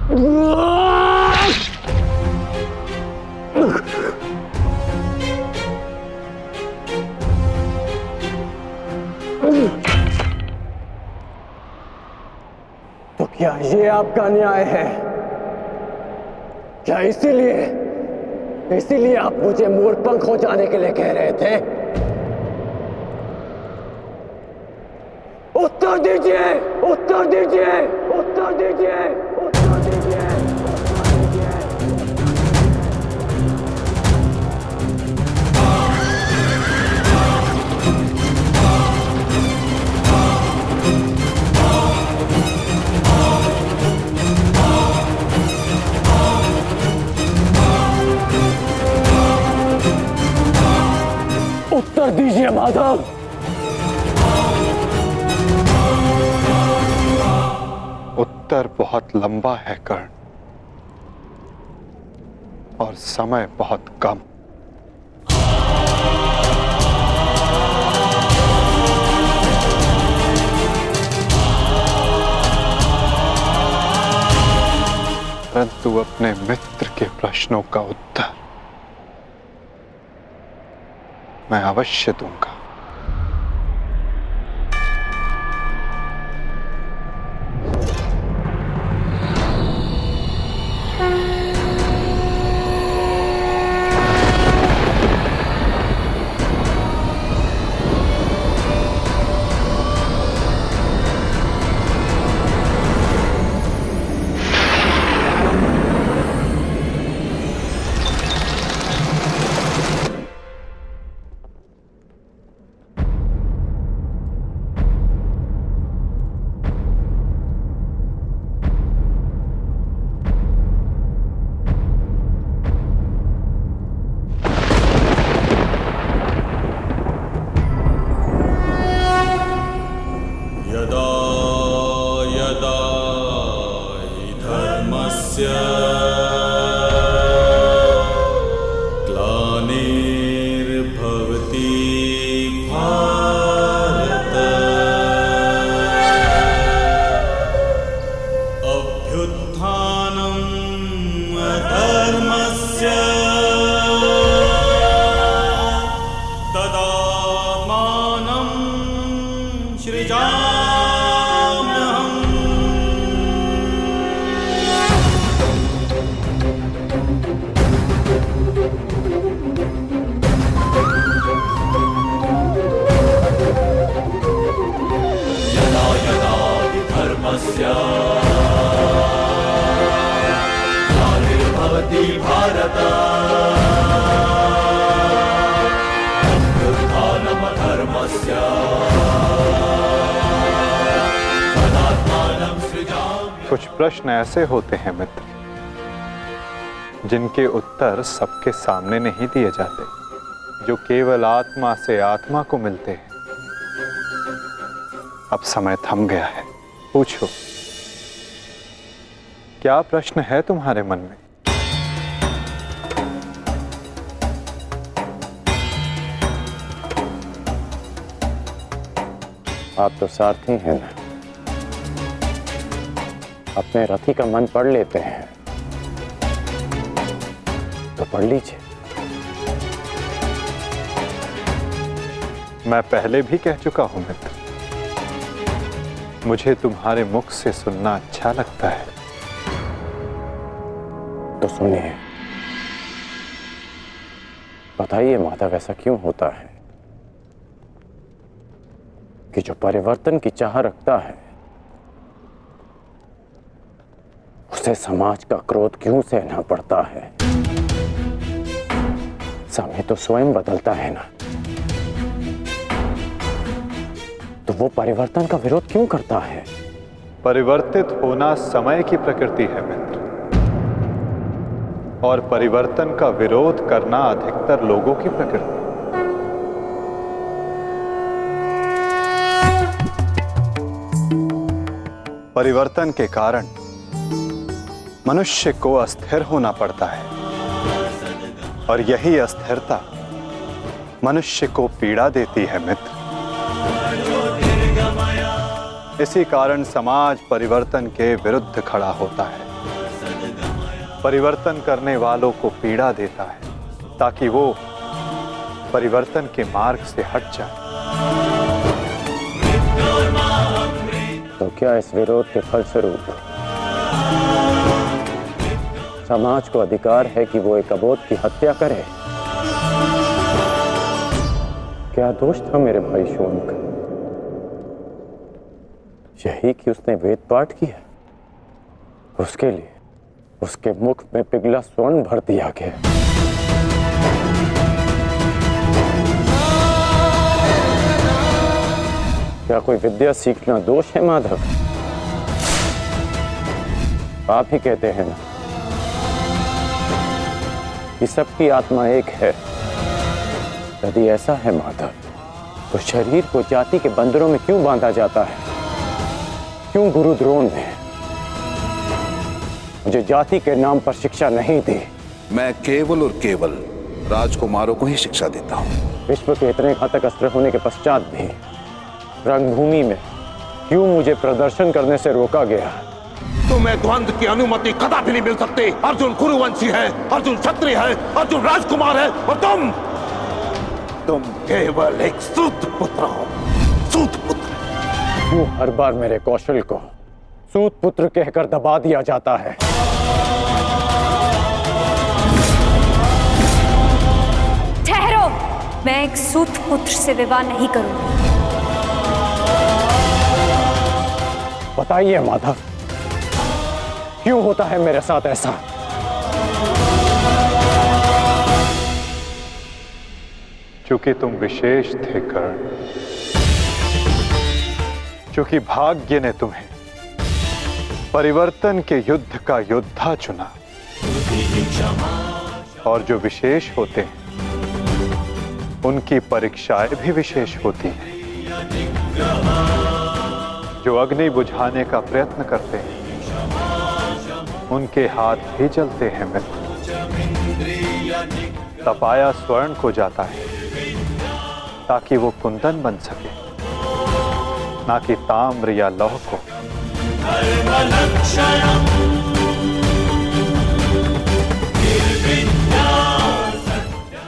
तो क्या ये आपका न्याय है? क्या इसीलिए आप मुझे मोरपंख हो जाने के लिए कह रहे थे? उत्तर दीजिए, उत्तर दीजिए, उत्तर दीजिए, उत्तर दीजिए, उत्तर दीजिए माधव। उत्तर बहुत लंबा है कर्ण, और समय बहुत कम। परंतु अपने मित्र के प्रश्नों का उत्तर मैं अवश्य दूंगा। कुछ प्रश्न ऐसे होते हैं मित्र, जिनके उत्तर सबके सामने नहीं दिए जाते, जो केवल आत्मा से आत्मा को मिलते हैं। अब समय थम गया है, पूछो, क्या प्रश्न है तुम्हारे मन में? आप तो सारथी हैं ना, अपने रथी का मन पढ़ लेते हैं, तो पढ़ लीजिए। मैं पहले भी कह चुका हूं मित्र, मुझे तुम्हारे मुख से सुनना अच्छा लगता है। तो सुनिए, बताइए माधव, ऐसा क्यों होता है कि जो परिवर्तन की चाह रखता है उसे समाज का क्रोध क्यों सहना पड़ता है? समय तो स्वयं बदलता है ना, तो वो परिवर्तन का विरोध क्यों करता है? परिवर्तित होना समय की प्रकृति है मित्र, और परिवर्तन का विरोध करना अधिकतर लोगों की प्रकृति। परिवर्तन के कारण मनुष्य को अस्थिर होना पड़ता है, और यही अस्थिरता मनुष्य को पीड़ा देती है मित्र। इसी कारण समाज परिवर्तन के विरुद्ध खड़ा होता है। परिवर्तन करने वालों को पीड़ा देता है ताकि वो परिवर्तन के मार्ग से हट जाए। तो क्या इस विरोध के फलस्वरूप समाज को अधिकार है कि वो एक अबोध की हत्या करे? क्या दोष था मेरे भाई शोन का? यही कि उसने वेद पाठ किया, उसके लिए उसके मुख में पिघला स्वर्ण भर दिया गया। क्या कोई विद्या सीखना दोष है माधव? आप ही कहते हैं ना कि सबकी आत्मा एक है। यदि ऐसा है माधव, तो शरीर को जाति के बंधनों में क्यों बांधा जाता है? क्यों गुरु द्रोण ने मुझे जाति के नाम पर शिक्षा नहीं दी? मैं केवल और केवल राजकुमारों को ही शिक्षा देता हूँ। विश्व के इतने घातक अस्त्र होने के पश्चात भी रंगभूमि में क्यों मुझे प्रदर्शन करने से रोका गया? तुम्हें द्वंद्व की अनुमति कदापि नहीं मिल सकती। अर्जुन कुरुवंशी है, अर्जुन क्षत्रिय है, अर्जुन राजकुमार है और तुम केवल एक सूत पुत्र हो। सूत पुत्र। क्यों हर बार मेरे कौशल को सूत पुत्र कहकर दबा दिया जाता है? ठहरो, मैं एक सूत पुत्र से विवाह नहीं करूंगी। बताइए माधव, क्यों होता है मेरे साथ ऐसा? चूंकि तुम विशेष थे कर्ण, चूंकि भाग्य ने तुम्हें परिवर्तन के युद्ध का योद्धा चुना, और जो विशेष होते हैं उनकी परीक्षाएं भी विशेष होती हैं। जो अग्नि बुझाने का प्रयत्न करते हैं उनके हाथ भी जलते हैं मित्र। तपाया स्वर्ण को जाता है ताकि वो कुंदन बन सके, ना कि ताम्र या लौह को।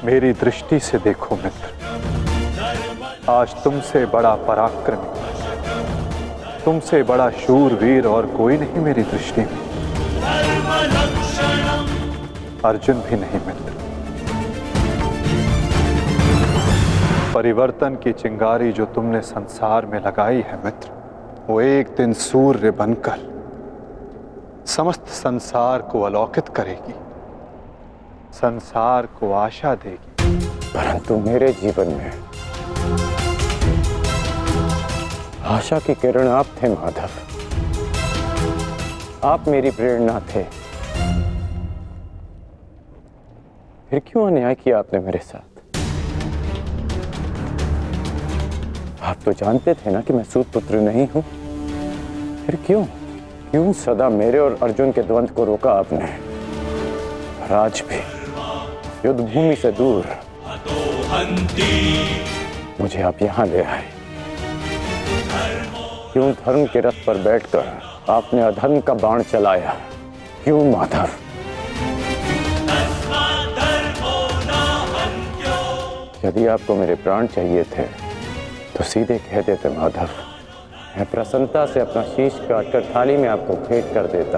मेरी दृष्टि से देखो मित्र, आज तुमसे बड़ा पराक्रमी, तुमसे बड़ा शूरवीर और कोई नहीं मेरी दृष्टि में। अर्जुन भी नहीं मित्र। परिवर्तन की चिंगारी जो तुमने संसार में लगाई है मित्र, वो एक दिन सूर्य बनकर समस्त संसार को अलौकित करेगी, संसार को आशा देगी। परंतु मेरे जीवन में आशा की किरण आप थे माधव। आप मेरी प्रेरणा थे। फिर क्यों अन्याय किया आपने मेरे साथ? आप तो जानते थे ना कि मैं सूत पुत्र नहीं हूं। फिर क्यों सदा मेरे और अर्जुन के द्वंद्व को रोका आपने? और आज भी युद्ध भूमि से दूर मुझे आप यहां ले आए। क्यों धर्म के रथ पर बैठकर आपने अधर्म का बाण चलाया? क्यों माधव? यदि आपको मेरे प्राण चाहिए थे तो सीधे कह देते माधव। मैं प्रसन्नता से अपना शीश काटकर थाली में आपको भेंट कर देता।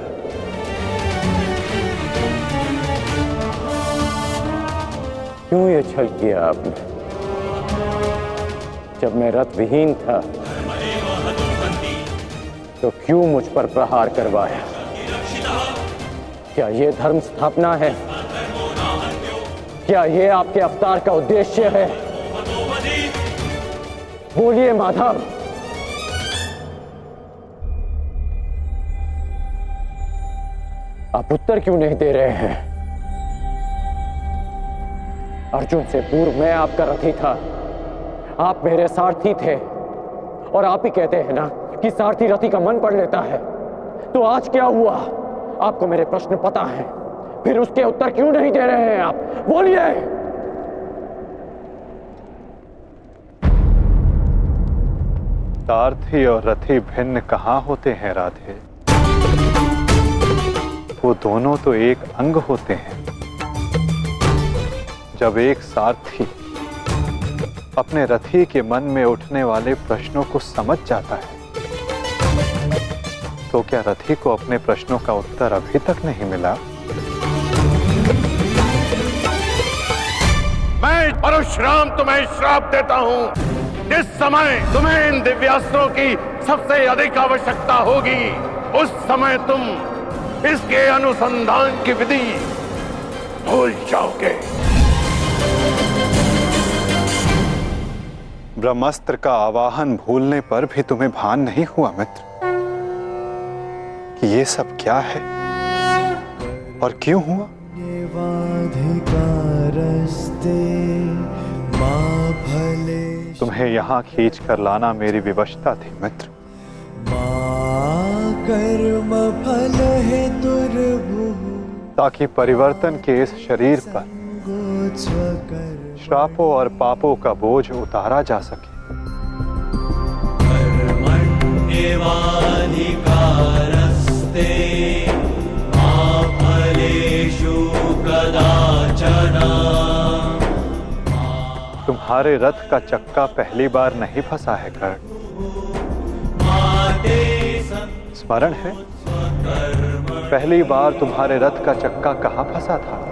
क्यों ये छल किया आपने? जब मैं रथ विहीन था तो क्यों मुझ पर प्रहार करवाया? क्या ये धर्म स्थापना है? क्या ये आपके अवतार का उद्देश्य है? बोलिए माधव। आप उत्तर क्यों नहीं दे रहे हैं? अर्जुन से पूर्व मैं आपका रथी था, आप मेरे सारथी थे। और आप ही कहते हैं ना कि सारथी रथी का मन पढ़ लेता है। तो आज क्या हुआ? आपको मेरे प्रश्न पता है, फिर उसके उत्तर क्यों नहीं दे रहे हैं आप? बोलिए। सारथी और रथी भिन्न कहाँ होते हैं राधे? वो दोनों तो एक अंग होते हैं। जब एक सारथी अपने रथी के मन में उठने वाले प्रश्नों को समझ जाता है, तो क्या रथी को अपने प्रश्नों का उत्तर अभी तक नहीं मिला? मैं परशुराम तुम्हें श्राप देता हूं। जिस समय तुम्हें इन दिव्यास्त्रों की सबसे अधिक आवश्यकता होगी, उस समय तुम इसके अनुसंधान की विधि भूल जाओगे। ब्रह्मास्त्र का आवाहन भूलने पर भी तुम्हें भान नहीं हुआ मित्र कि ये सब क्या है और क्यों हुआ? तुम्हें यहाँ खींच कर लाना मेरी विवशता थी मित्र। कर्म फल है दुर्भुः, ताकि परिवर्तन के इस शरीर पर श्रापों और पापों का बोझ उतारा जा सके। तुम्हारे रथ का चक्का पहली बार नहीं फंसा है कर्ण। स्मरण है पहली बार तुम्हारे रथ का चक्का कहां फंसा था?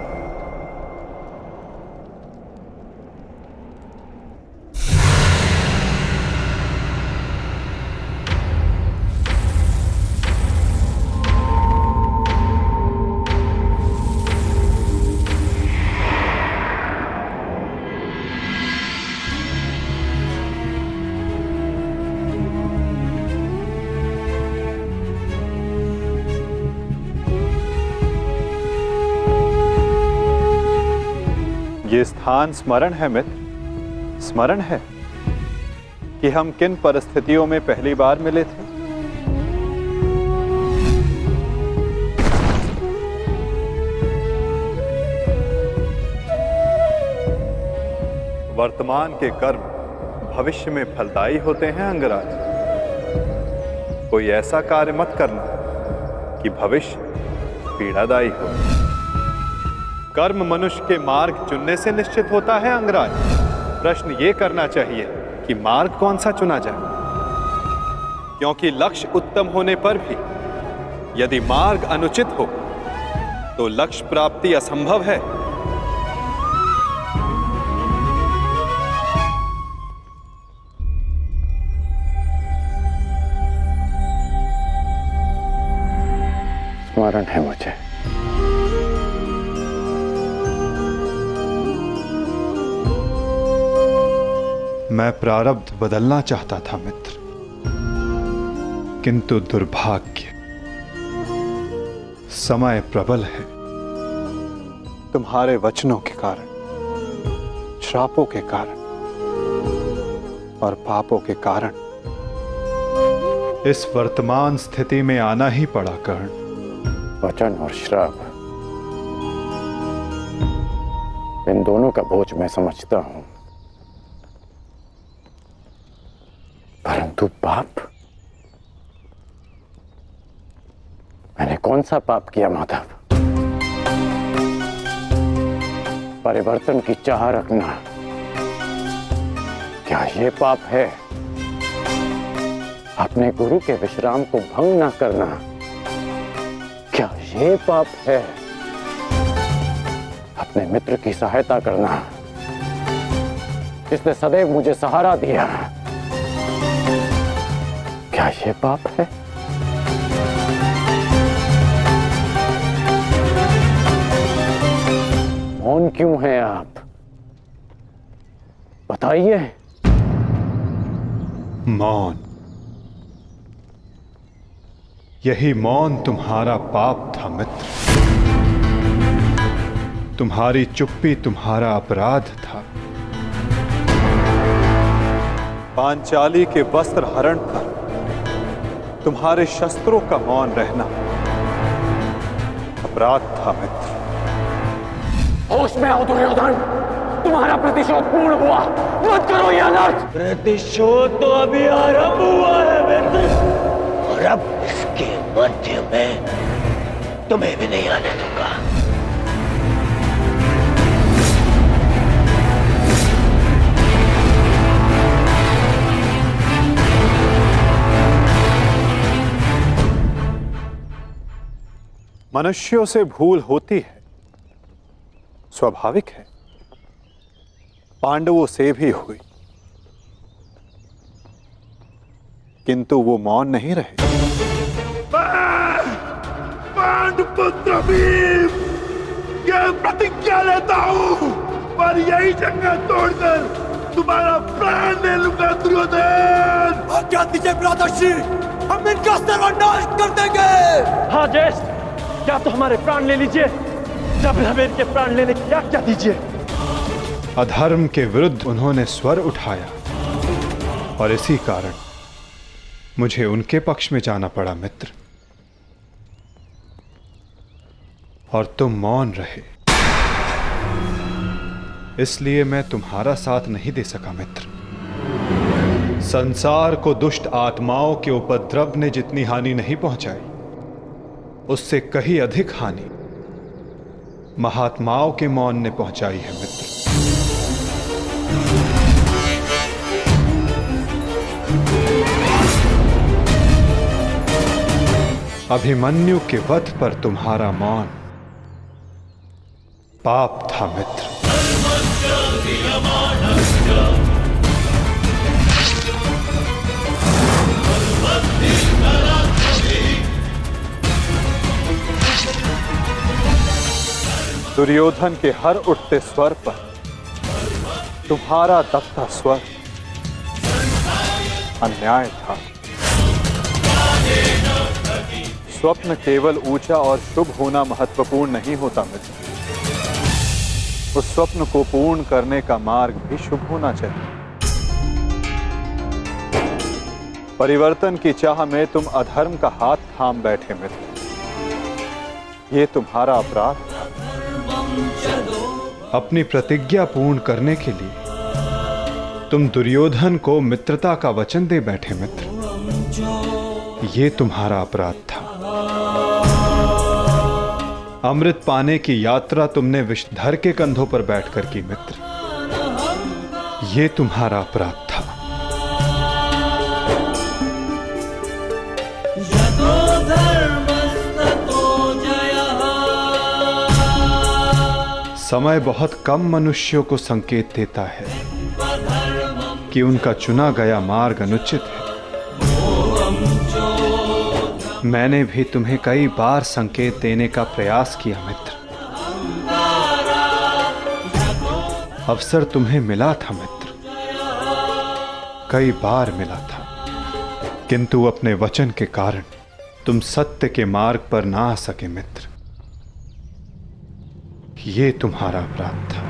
ये स्थान स्मरण है मित्र, स्मरण है कि हम किन परिस्थितियों में पहली बार मिले थे? वर्तमान के कर्म भविष्य में फलदायी होते हैं अंगराज। कोई ऐसा कार्य मत करना कि भविष्य पीड़ादायी हो। कर्म मनुष्य के मार्ग चुनने से निश्चित होता है अंगराज। प्रश्न ये करना चाहिए कि मार्ग कौन सा चुना जाए, क्योंकि लक्ष्य उत्तम होने पर भी यदि मार्ग अनुचित हो तो लक्ष्य प्राप्ति असंभव है। स्मरण है मुझे। मैं प्रारब्ध बदलना चाहता था मित्र, किंतु दुर्भाग्य समय प्रबल है। तुम्हारे वचनों के कारण, श्रापों के कारण और पापों के कारण इस वर्तमान स्थिति में आना ही पड़ा कर्ण। वचन और श्राप, इन दोनों का बोझ मैं समझता हूं, परंतु पाप, मैंने कौन सा पाप किया माधव? परिवर्तन की चाह रखना, क्या ये पाप है? अपने गुरु के विश्राम को भंग न करना, क्या ये पाप है? अपने मित्र की सहायता करना, जिसने सदैव मुझे सहारा दिया, क्या ये पाप है? मौन क्यों हैं आप? बताइए। मौन, यही मौन तुम्हारा पाप था मित्र। तुम्हारी चुप्पी तुम्हारा अपराध था। पांचाली के वस्त्र हरण पर तुम्हारे शस्त्रों का मौन रहना अपराध था मित्र। होश में आओ दुर्योधन, तुम्हारा प्रतिशोध पूर्ण हुआ, मत करो यह अनर्थ। प्रतिशोध तो अभी आरंभ हुआ है मित्र, और अब इसके मध्य में तुम्हें भी नहीं आने दूंगा। मनुष्यों से भूल होती है, स्वाभाविक है। पांडवों से भी हुई, किंतु वो मौन नहीं रहे। पांडुपुत्र भीम, यह प्रतिज्ञा लेता हूं पर यही जंगल तोड़कर तुम्हारा प्राण ले लूंगा दुर्योधन। आज्ञा दीजिए भ्राताश्री, हम इनका सर्वनाश कर देंगे। हाँ ज्येष्ठ, क्या तो हमारे प्राण ले लीजिए, जब हमें इनके प्राण लेने की आज्ञा दीजिए। अधर्म के विरुद्ध उन्होंने स्वर उठाया और इसी कारण मुझे उनके पक्ष में जाना पड़ा मित्र, और तुम मौन रहे, इसलिए मैं तुम्हारा साथ नहीं दे सका मित्र। संसार को दुष्ट आत्माओं के उपद्रव ने जितनी हानि नहीं पहुंचाई, उससे कहीं अधिक हानि महात्माओं के मौन ने पहुंचाई है मित्र। अभिमन्यु के वध पर तुम्हारा मौन पाप था मित्र। दुर्योधन के हर उठते स्वर पर तुम्हारा दबता स्वर अन्याय था। स्वप्न केवल ऊंचा और शुभ होना महत्वपूर्ण नहीं होता मित्र, उस स्वप्न को पूर्ण करने का मार्ग भी शुभ होना चाहिए। परिवर्तन की चाह में तुम अधर्म का हाथ थाम बैठे मित्र, ये तुम्हारा अपराध था। अपनी प्रतिज्ञा पूर्ण करने के लिए तुम दुर्योधन को मित्रता का वचन दे बैठे मित्र, ये तुम्हारा अपराध था। अमृत पाने की यात्रा तुमने विषधर के कंधों पर बैठकर की मित्र, ये तुम्हारा अपराध था। समय बहुत कम मनुष्यों को संकेत देता है कि उनका चुना गया मार्ग अनुचित है। मैंने भी तुम्हें कई बार संकेत देने का प्रयास किया मित्र, अवसर तुम्हें मिला था मित्र, कई बार मिला था, किंतु अपने वचन के कारण तुम सत्य के मार्ग पर ना आ सके मित्र, ये तुम्हारा अपराध था।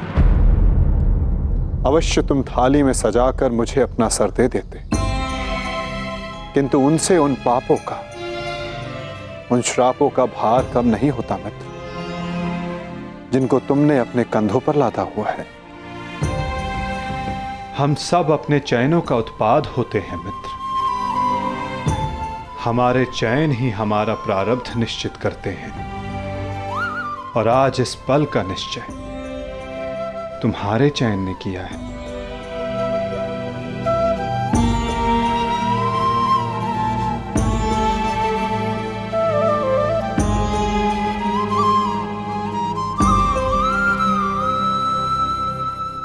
अवश्य तुम थाली में सजाकर मुझे अपना सर दे देते, किंतु उनसे उन पापों का, उन श्रापों का भार कम नहीं होता मित्र, जिनको तुमने अपने कंधों पर लादा हुआ है। हम सब अपने चयनों का उत्पाद होते हैं मित्र, हमारे चयन ही हमारा प्रारब्ध निश्चित करते हैं, और आज इस पल का निश्चय तुम्हारे चयन ने किया है।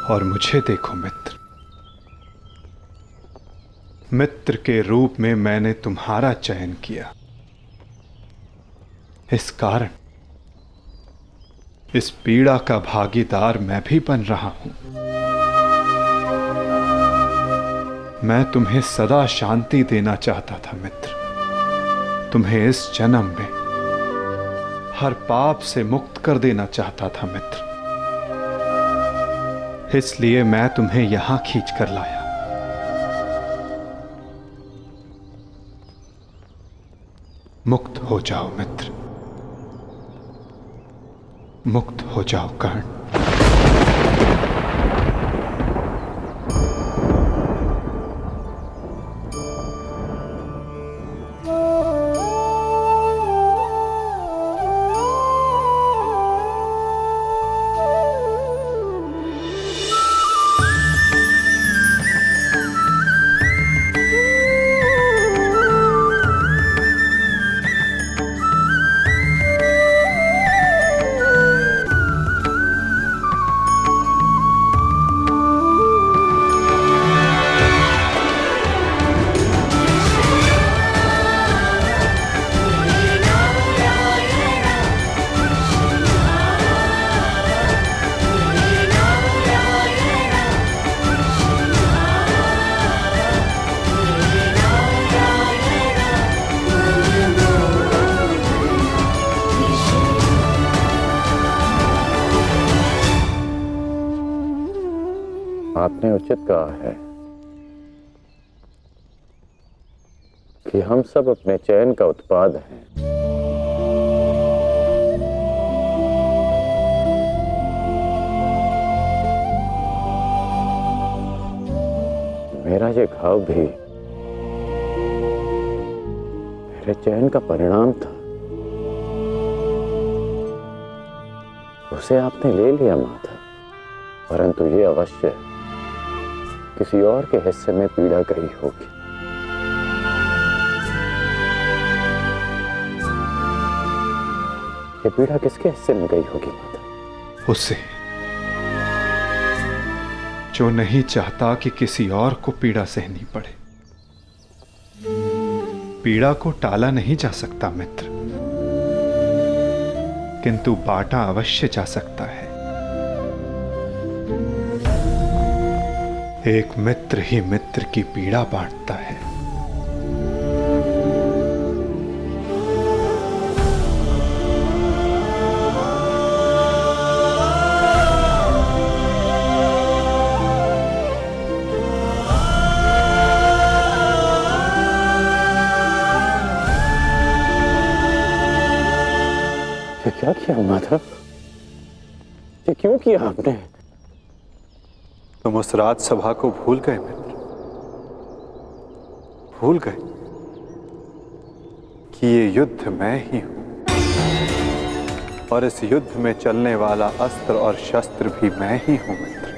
और मुझे देखो मित्र, मित्र के रूप में मैंने तुम्हारा चयन किया, इस कारण इस पीड़ा का भागीदार मैं भी बन रहा हूं। मैं तुम्हें सदा शांति देना चाहता था मित्र, तुम्हें इस जन्म में हर पाप से मुक्त कर देना चाहता था मित्र, इसलिए मैं तुम्हें यहां खींच कर लाया। मुक्त हो जाओ मित्र, मुक्त हो जाओ कर्ण। आपने उचित कहा है कि हम सब अपने चयन का उत्पाद हैं। मेरा ये घाव भी मेरे चयन का परिणाम था। उसे आपने ले लिया माता, परंतु ये अवश्य किसी और के हिस्से में पीड़ा गई होगी। ये पीड़ा किसके हिस्से में गई होगी माता? उसे, जो नहीं चाहता कि किसी और को पीड़ा सहनी पड़े। पीड़ा को टाला नहीं जा सकता मित्र, किंतु बांटा अवश्य जा सकता है। एक मित्र ही मित्र की पीड़ा बांटता है। ये क्या किया माधव? ये क्यों किया आपने? तुम उस राजसभा को भूल गए मित्र, भूल गए कि ये युद्ध मैं ही हूं और इस युद्ध में चलने वाला अस्त्र और शस्त्र भी मैं ही हूं मित्र।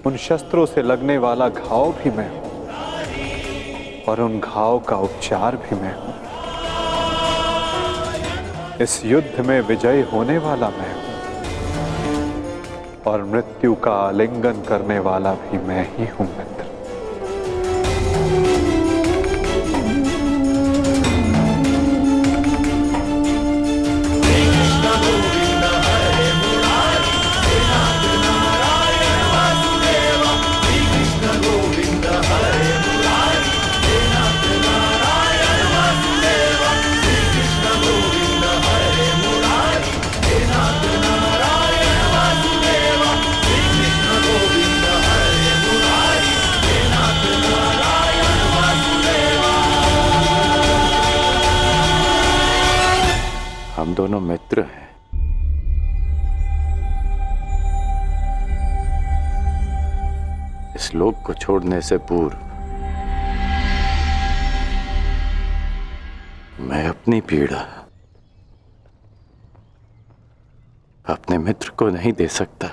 उन शस्त्रों से लगने वाला घाव भी मैं हूं और उन घाव का उपचार भी मैं हूं। इस युद्ध में विजयी होने वाला मैं हूं और मृत्यु का आलिंगन करने वाला भी मैं ही हूं मित्र। हम दोनों मित्र हैं। इस लोक को छोड़ने से पूर्व मैं अपनी पीड़ा अपने मित्र को नहीं दे सकता।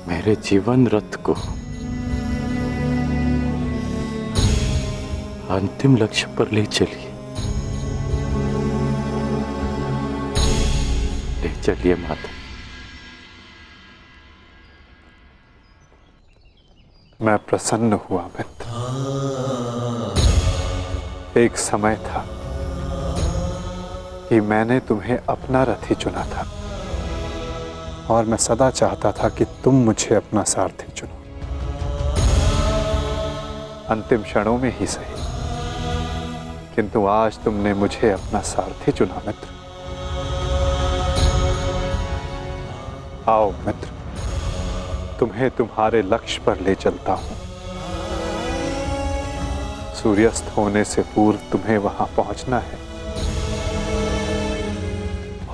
मेरे जीवन रथ को अंतिम लक्ष्य पर ले चलिए, ले चलिए माता। मैं प्रसन्न हुआ मित्र। एक समय था कि मैंने तुम्हें अपना रथी चुना था और मैं सदा चाहता था कि तुम मुझे अपना सारथी चुनो। अंतिम क्षणों में ही सही, किंतु आज तुमने मुझे अपना सारथी चुना मित्र। आओ मित्र, तुम्हें तुम्हारे लक्ष्य पर ले चलता हूं। सूर्यास्त होने से पूर्व तुम्हें वहां पहुंचना है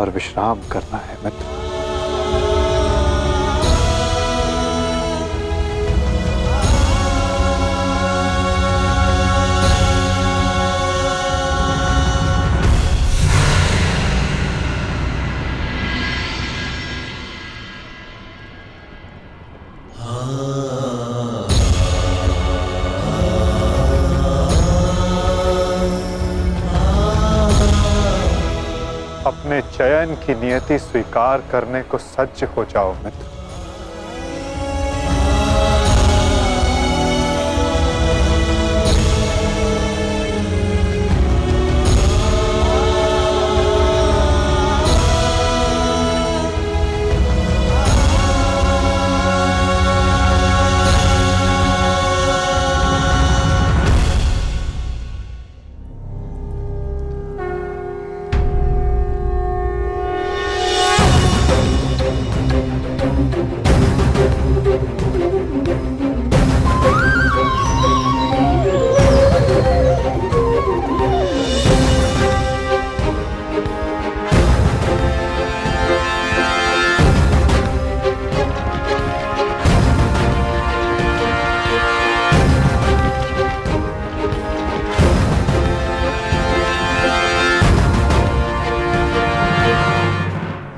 और विश्राम करना है मित्र। अपने चयन की नियति स्वीकार करने को सज्ज हो जाओ मित्र।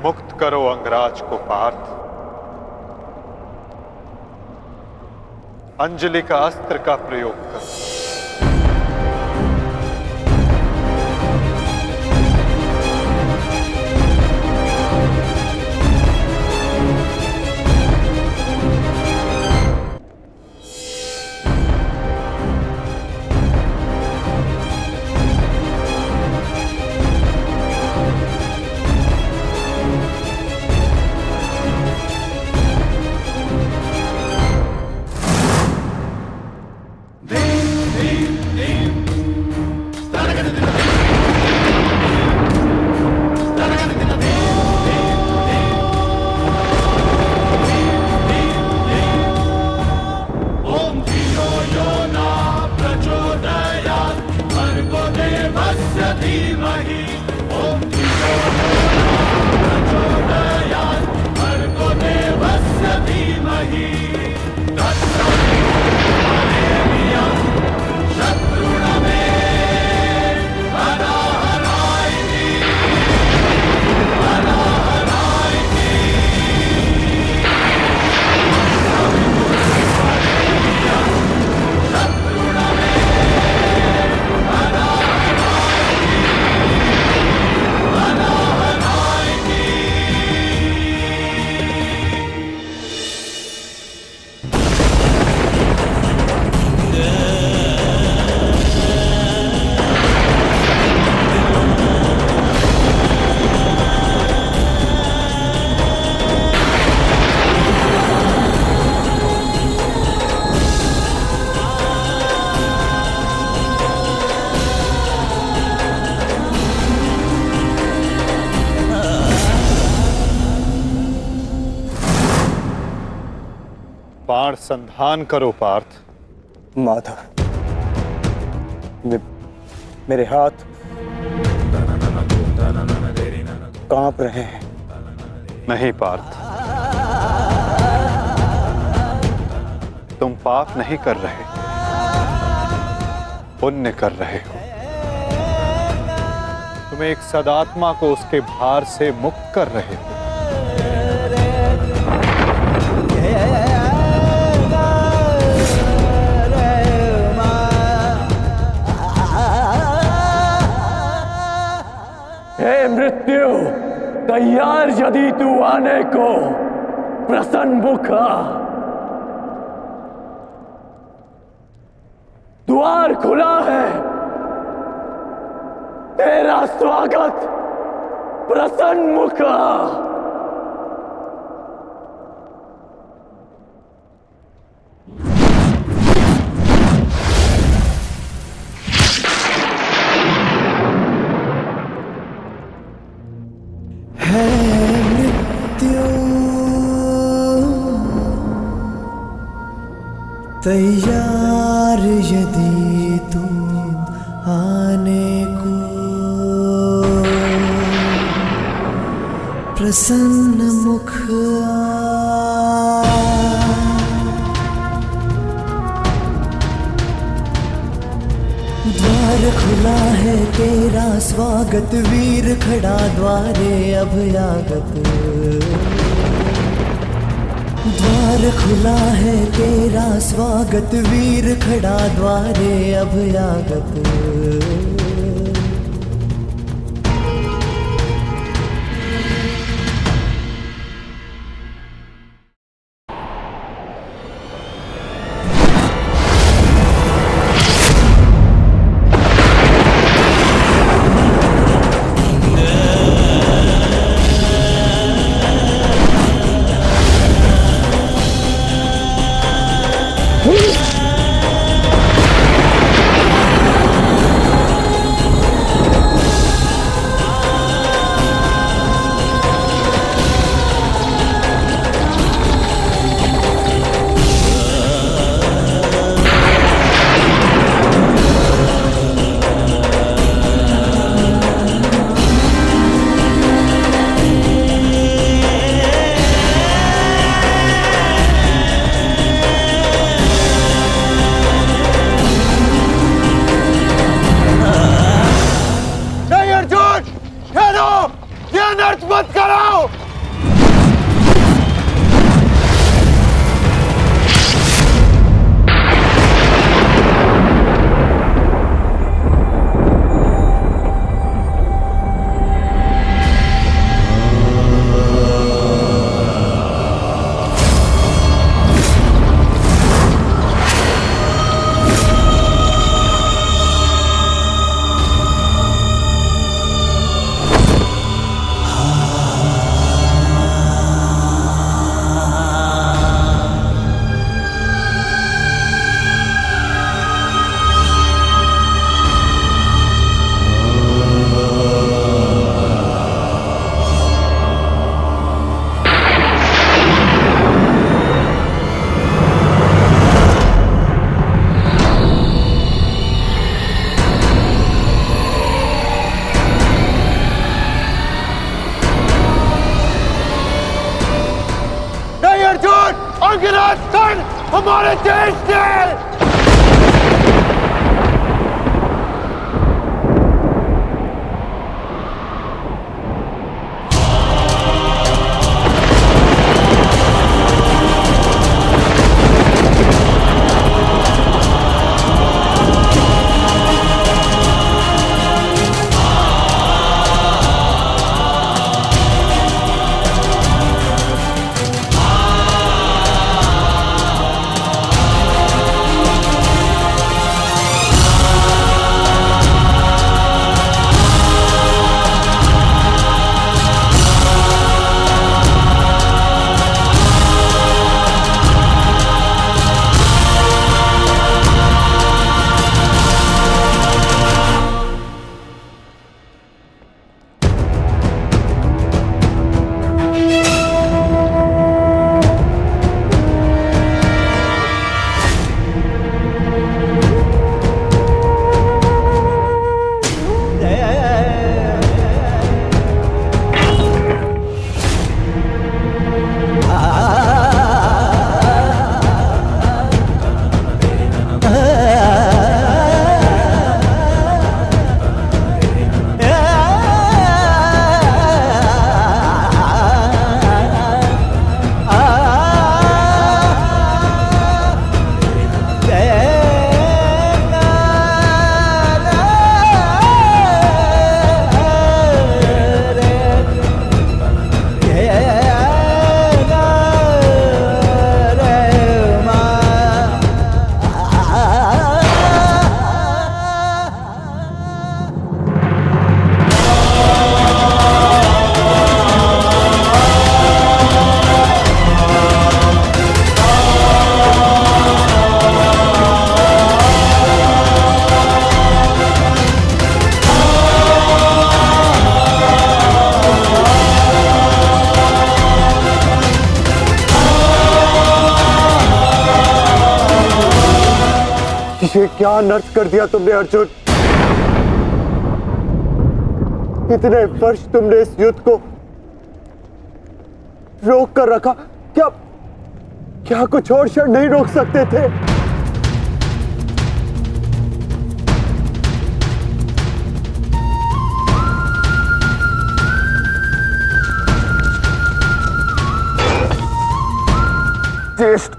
मुक्त करो अंगराज को पार्थ। अंजलि का अस्त्र का प्रयोग करो। बाण संधान करो पार्थ। माधव, मेरे हाथ कांप रहे हैं। नहीं पार्थ, तुम पाप नहीं कर रहे, पुण्य कर रहे हो। तुम एक सदात्मा को उसके भार से मुक्त कर रहे हो। हे मृत्यु, तैयार यदि तू आने को, प्रसन्न मुखा। द्वार खुला है, तेरा स्वागत प्रसन्न मुखा। तैयार यदि तुम आने को, प्रसन्न मुख द्वार खुला है, तेरा स्वागत वीर खड़ा द्वारे अभयागत। द्वार खुला है, तेरा स्वागत वीर खड़ा द्वारे अभयागत। युद्ध मत करो। अंगराज कर्ण हमारे देश ने ये क्या अनर्थ कर दिया तुमने अर्जुन। इतने वर्ष तुमने इस युद्ध को रोक कर रखा, क्या कुछ और क्षण नहीं रोक सकते थे? ज्येष्ठ,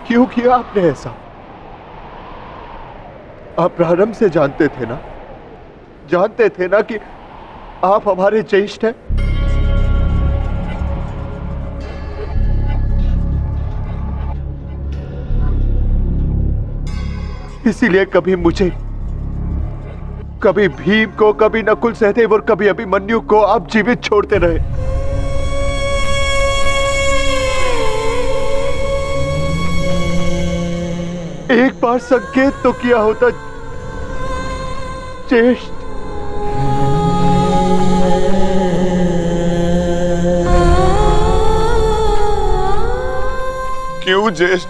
क्यों किया आपने ऐसा? आप प्रारंभ से जानते थे ना कि आप हमारे ज्येष्ठ हैं। इसीलिए कभी मुझे, कभी भीम को, कभी नकुल सहदेव और कभी अभिमन्यु को आप जीवित छोड़ते रहे। एक बार संकेत तो किया होता ज्येष्ठ। क्यों ज्येष्ठ,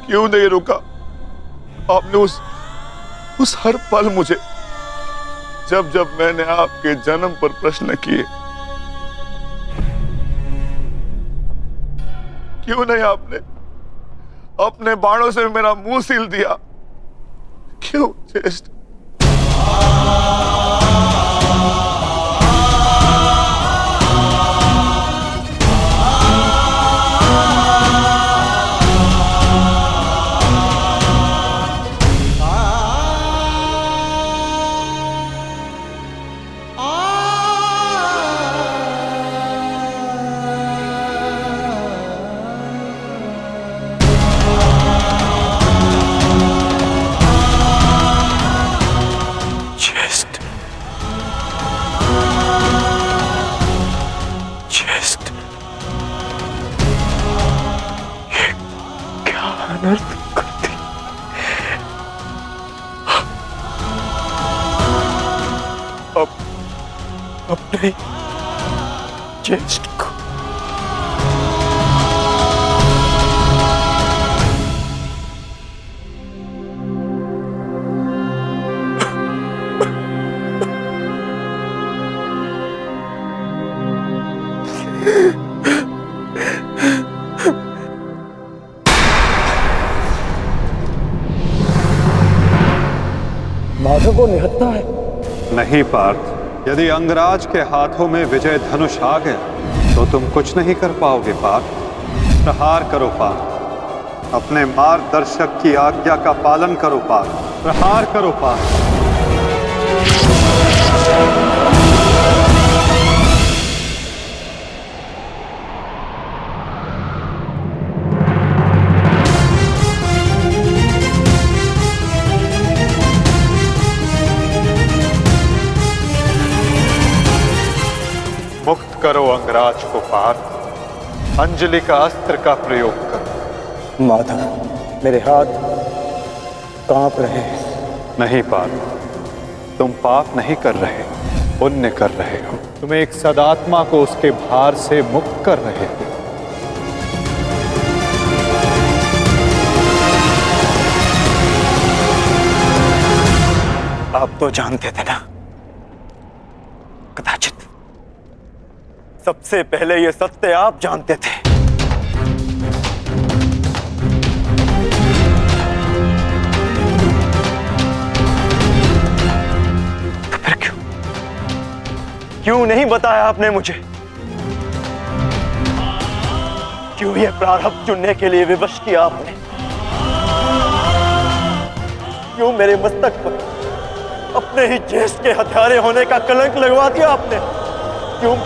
क्यों नहीं रुका? आपने उस हर पल मुझे, जब मैंने आपके जन्म पर प्रश्न किए, क्यों नहीं आपने अपने बाणों से मेरा मुंह सील दिया? क्यों ज्येष्ठ? अपने ज्येष्ठ को माधव को निहत्था है। नहीं पार्थ, यदि अंगराज के हाथों में विजय धनुष आ गया तो तुम कुछ नहीं कर पाओगे पार्थ। प्रहार करो पार्थ, अपने मार्गदर्शक की आज्ञा का पालन करो पार्थ। प्रहार करो पार्थ। मुक्त करो अंगराज को पार्थ। अंजलि का अस्त्र का प्रयोग करो। माधव, मेरे हाथ कांप रहे हैं। नहीं पार्थ, तुम पाप नहीं कर रहे, पुण्य कर रहे हो। तुम एक सदात्मा को उसके भार से मुक्त कर रहे हो। आप तो जानते थे ना, कदाचित सबसे पहले ये सत्य आप जानते थे। तो फिर क्यों नहीं बताया आपने मुझे? क्यों ये प्रारब्ध चुनने के लिए विवश किया आपने? क्यों मेरे मस्तक पर अपने ही ज्येष्ठ के हत्यारे होने का कलंक लगवा दिया आपने? क्यों?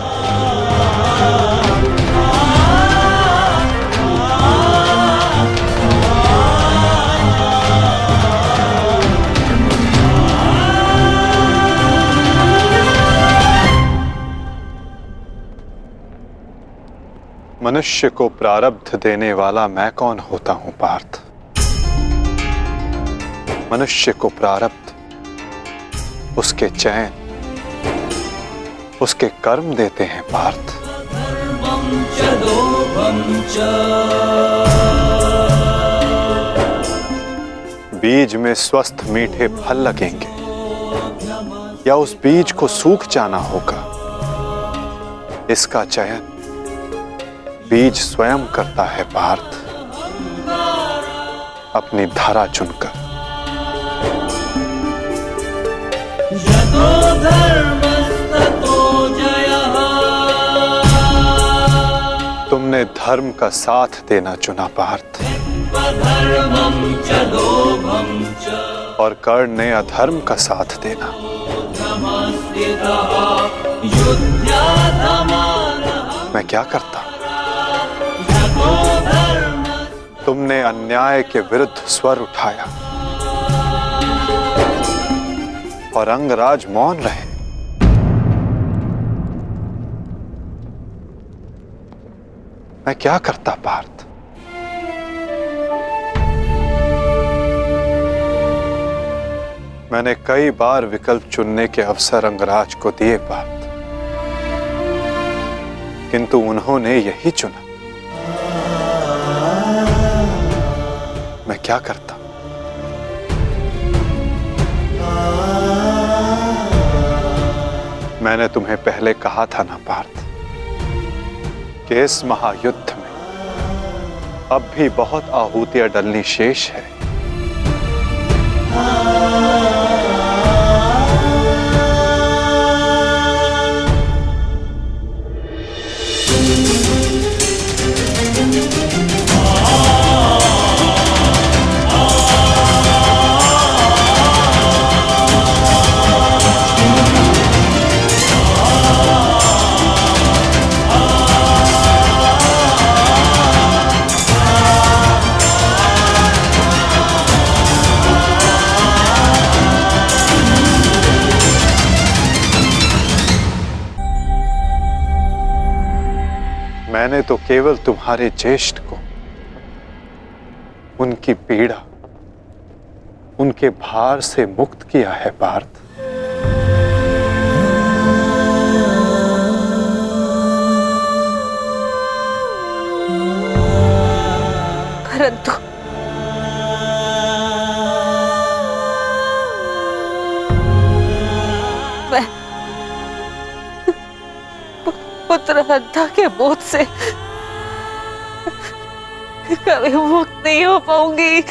मनुष्य को प्रारब्ध देने वाला मैं कौन होता हूं पार्थ? मनुष्य को प्रारब्ध उसके चयन, उसके कर्म देते हैं पार्थ। बीज में स्वस्थ मीठे फल लगेंगे या उस बीज को सूख जाना होगा, इसका चयन बीज स्वयं करता है पार्थ, अपनी धारा चुनकर। तुमने धर्म का साथ देना चुना पार्थ, और कर्ण ने अधर्म का साथ देना। मैं क्या करता? तुमने अन्याय के विरुद्ध स्वर उठाया और अंगराज मौन रहे। मैं क्या करता पार्थ? मैंने कई बार विकल्प चुनने के अवसर अंगराज को दिए पार्थ, किंतु उन्होंने यही चुना। मैं क्या करता? मैंने तुम्हें पहले कहा था ना पार्थ कि इस महायुद्ध में अब भी बहुत आहूतियां डलनी शेष है। मैंने तो केवल तुम्हारे ज्येष्ठ को उनकी पीड़ा, उनके भार से मुक्त किया है पार्थ। परंतु मैं पुत्र हत्या के बोझ से कभी मुक्त नहीं हो पाऊंगी।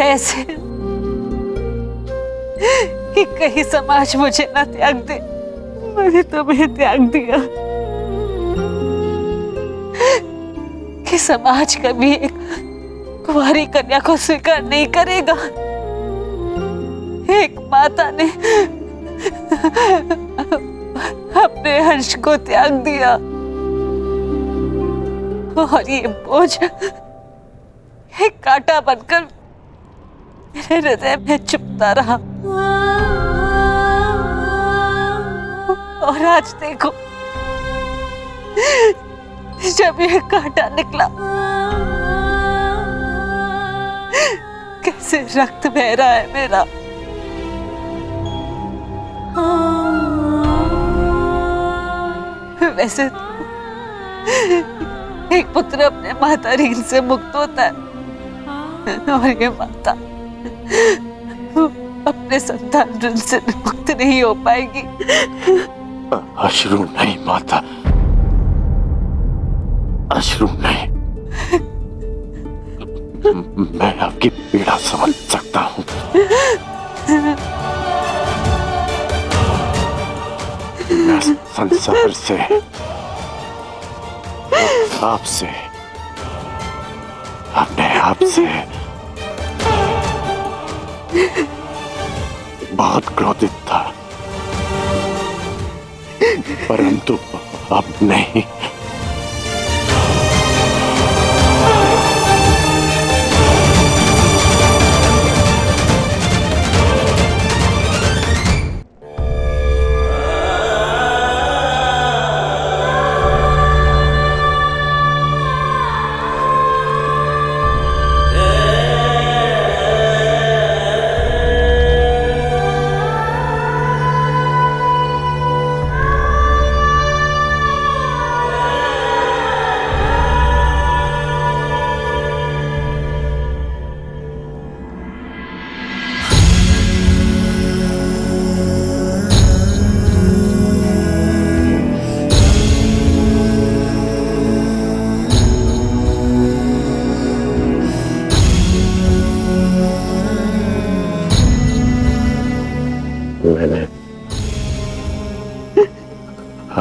ऐसे कि कहीं समाज मुझे ना त्याग दे, मैंने तुम्हें त्याग दिया। कि समाज कभी एक कुंवारी कन्या को स्वीकार नहीं करेगा। एक माता ने अपने अंश को त्याग दिया और ये बोझ एक कांटा बनकर मेरे हृदय में चुभता रहा। और आज देखो, जब ये कांटा निकला, कैसे रक्त बह रहा है मेरा। वैसे एक पुत्र अपने माता ऋण से मुक्त होता है और ये माता अपने संतान ऋण से मुक्त नहीं हो पाएगी। अश्रु नहीं माता, अश्रु नहीं। मैं आपकी पीड़ा समझ सकता हूँ। मैं संसार से, आपसे, अपने आप से बहुत क्रोधित था, परंतु अब नहीं। मैंने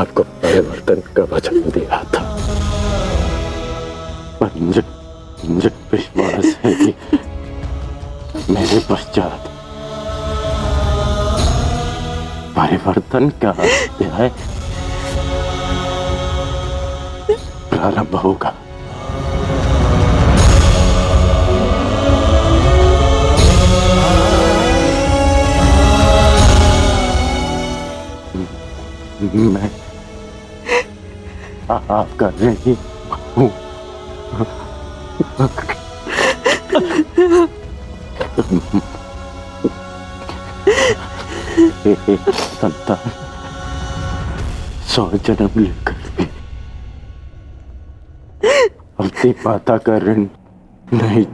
आपको परिवर्तन का वचन दिया था, पर मुझे विश्वास है कि मेरे पश्चात परिवर्तन का अध्याय प्रारंभ होगा। मैं आपका रही हूँ। संतान 100 जन्म लेकर भी अपनी माता का ऋण नहीं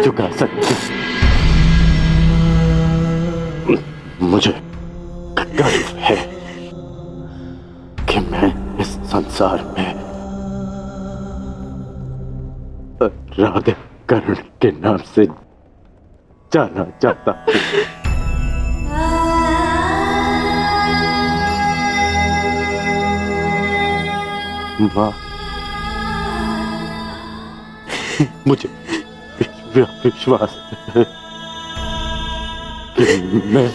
चुका सकती। मुझे गर्व है कि मैं इस संसार में राधे कर्ण के नाम से जाना चाहता हूँ। माँ, मुझे विश्वास है कि मैं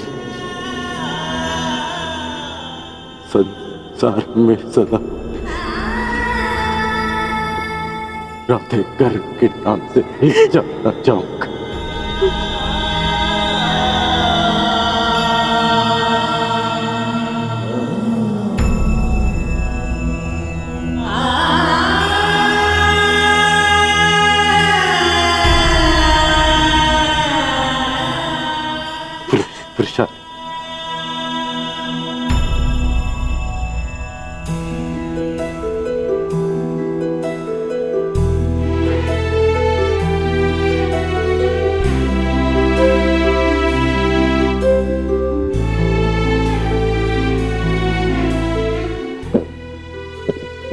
संसार में सदा राधे कर्ण के नाम से ही जाना चाहूंगा। प्रसाद,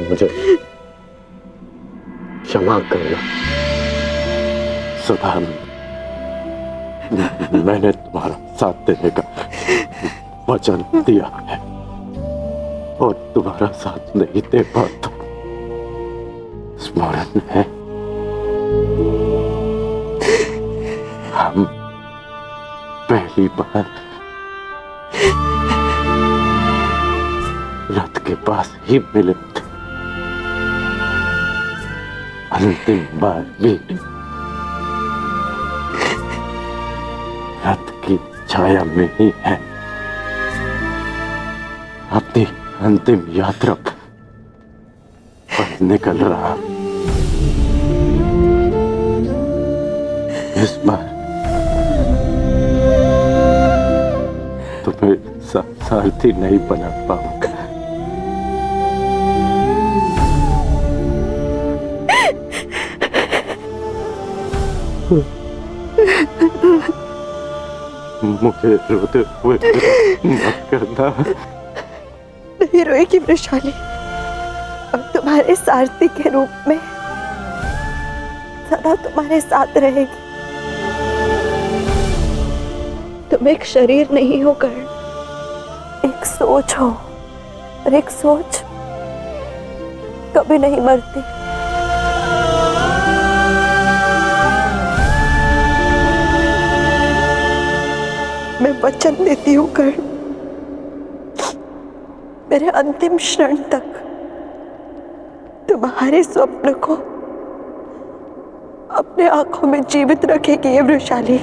मुझे क्षमा करना। सदा मैंने तुम्हारा साथ देने का वचन दिया है और तुम्हारा साथ नहीं दे पाता। स्मरण है हम पहली बार रथ के पास ही मिले थे, अंतिम बार भी रथ की छाया में ही है। अपनी अंतिम यात्रा पर निकल रहा। इस बार तुम्हें सारथी नहीं बना पाऊंगा। मुझे रोते हुए मत करना। नहीं रोएगी वृषाली, अब तुम्हारे सारथी के रूप में सदा तुम्हारे साथ रहेगी। तुम एक शरीर नहीं हो कर्ण, एक सोच हो, और एक सोच कभी नहीं मरती। मैं वचन देती हूँ कर्ण, मेरे अंतिम क्षण तक तुम्हारे स्वप्न को अपने आंखों में जीवित रखेगी ये वृषाली।